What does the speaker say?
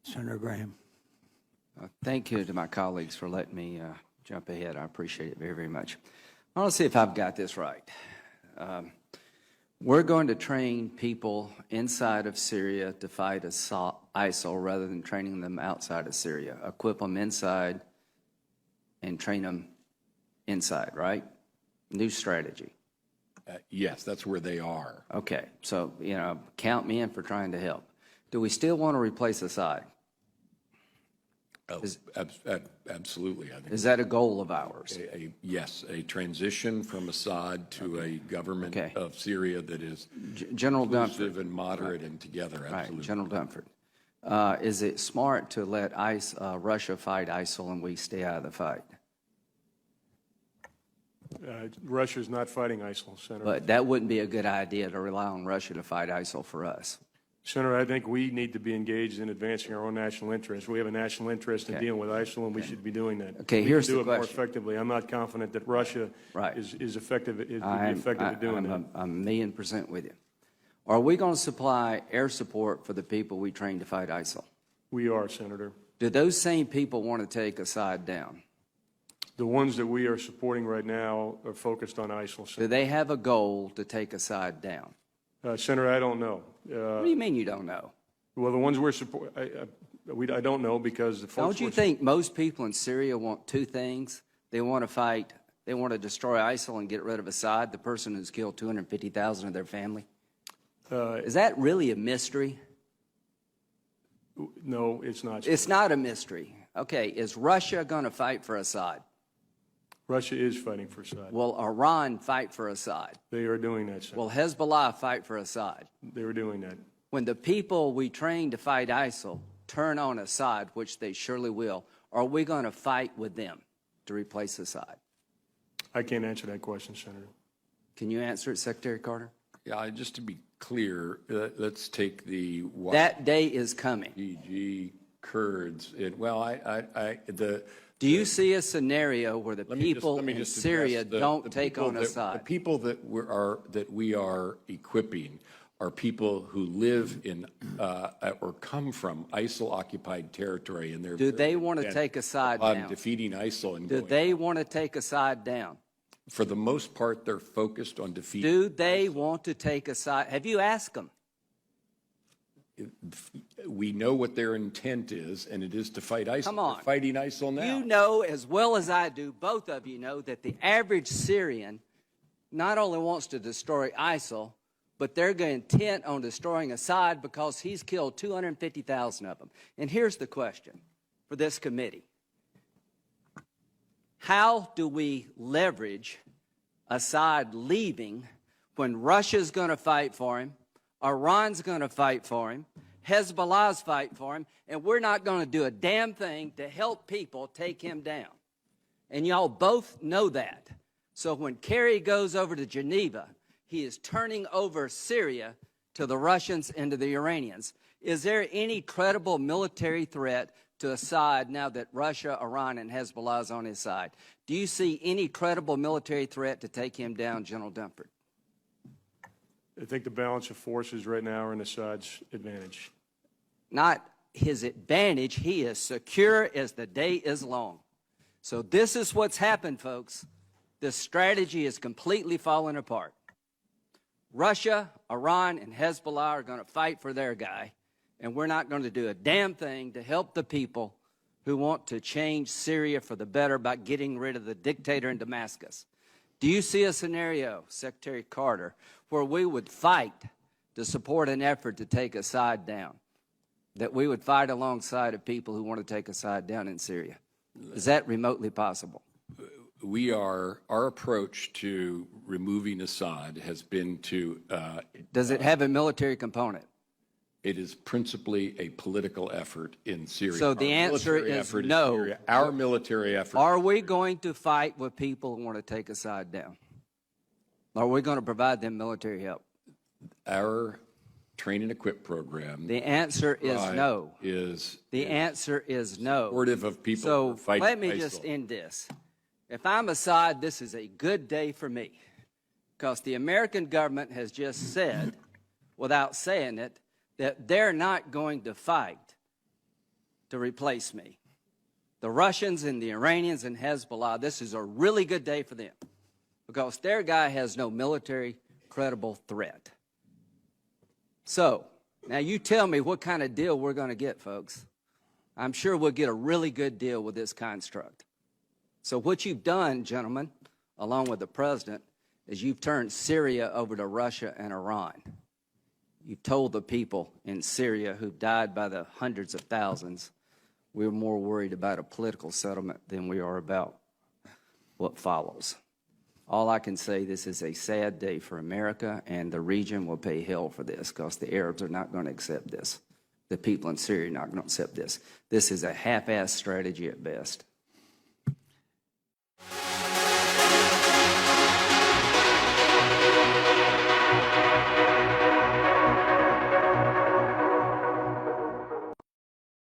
Senator Graham. Thank you to my colleagues for letting me jump ahead. I appreciate it very, very much. I want to see if I've got this right. We're going to train people inside of Syria to fight ISIL rather than training them outside of Syria. Equip them inside and train them inside, right? New strategy. Yes, that's where they are. Okay, so, you know, count me in for trying to help. Do we still want to replace Assad? Absolutely. I think Is that a goal of ours? yes, a transition from Assad to a government of Syria that is General inclusive Dunford. and moderate and together. Absolutely. Right, General Dunford. Is it smart to let Russia fight ISIL and we stay out of the fight? Russia's not fighting ISIL, Senator. But that wouldn't be a good idea to rely on Russia to fight ISIL for us. Senator, I think we need to be engaged in advancing our own national interests. We have a national interest in dealing with ISIL, and we should be doing that. Okay, we here's can do the it more question. effectively. I'm not confident that Russia is effective. Would be effective at doing that. I'm 1,000,000% with you. Are we going to supply air support for the people we train to fight ISIL? We are, Senator. Do those same people want to take Assad down? The ones that we are supporting right now are focused on ISIL. Do they have a goal to take Assad down? Senator, I don't know. What do you mean you don't know? Well, the ones we're supporting, I don't know because the folks. Don't you think most people in Syria want two things? They want to fight, they want to destroy ISIL and get rid of Assad, the person who's killed 250,000 of their family? Is that really a mystery? No, it's not. It's not a mystery. Okay, is Russia going to fight for Assad? Russia is fighting for Assad. Will Iran fight for Assad? They are doing that, Senator. Will Hezbollah fight for Assad? They were doing that. When the people we train to fight ISIL turn on Assad, which they surely will, are we going to fight with them to replace Assad? I can't answer that question, Senator. Can you answer it, Secretary Carter? Yeah, just to be clear, let's take the that day is coming. YPG Kurds. Do you see a scenario where the people in Syria don't take on Assad? The people that we are equipping are people who live in or come from ISIL-occupied territory, and do they want to take Assad down? Defeating ISIL and do they want to take Assad down? For the most part, they're focused on defeating. Do they want to take Assad? Have you asked them? We know what their intent is, and it is to fight ISIL. Come on. They're fighting ISIL now. You know as well as I do, both of you know, that the average Syrian not only wants to destroy ISIL, but they're intent on destroying Assad because he's killed 250,000 of them. And here's the question for this committee. How do we leverage Assad leaving when Russia's going to fight for him, Iran's going to fight for him, Hezbollah's fight for him, and we're not going to do a damn thing to help people take him down? And y'all both know that. So when Kerry goes over to Geneva, he is turning over Syria to the Russians and to the Iranians. Is there any credible military threat to Assad now that Russia, Iran, and Hezbollah is on his side? Do you see any credible military threat to take him down, General Dunford? I think the balance of forces right now are in Assad's advantage. Not his advantage. He is secure as the day is long. So this is what's happened, folks. This strategy is completely falling apart. Russia, Iran, and Hezbollah are going to fight for their guy, and we're not going to do a damn thing to help the people who want to change Syria for the better by getting rid of the dictator in Damascus. Do you see a scenario, Secretary Carter, where we would fight to support an effort to take Assad down, that we would fight alongside of people who want to take Assad down in Syria? Is that remotely possible? Our approach to removing Assad has been to... Does it have a military component? It is principally a political effort in Syria. So the answer is no. Our military effort... Are we going to fight with people who want to take Assad down? Are we going to provide them military help? Our train and equip program... The answer is no. The answer is no. Supportive of people so who fight let me ISIL. just end this. If I'm Assad, this is a good day for me, because the American government has just said, without saying it, that they're not going to fight to replace me. The Russians and the Iranians and Hezbollah, this is a really good day for them because their guy has no military credible threat. So, now you tell me what kind of deal we're going to get, folks. I'm sure we'll get a really good deal with this construct. So what you've done, gentlemen, along with the president, is you've turned Syria over to Russia and Iran. You've told the people in Syria who died by the hundreds of thousands, we're more worried about a political settlement than we are about what follows. All I can say, this is a sad day for America, and the region will pay hell for this because the Arabs are not going to accept this. The people in Syria are not going to accept this. This is a half-assed strategy at best.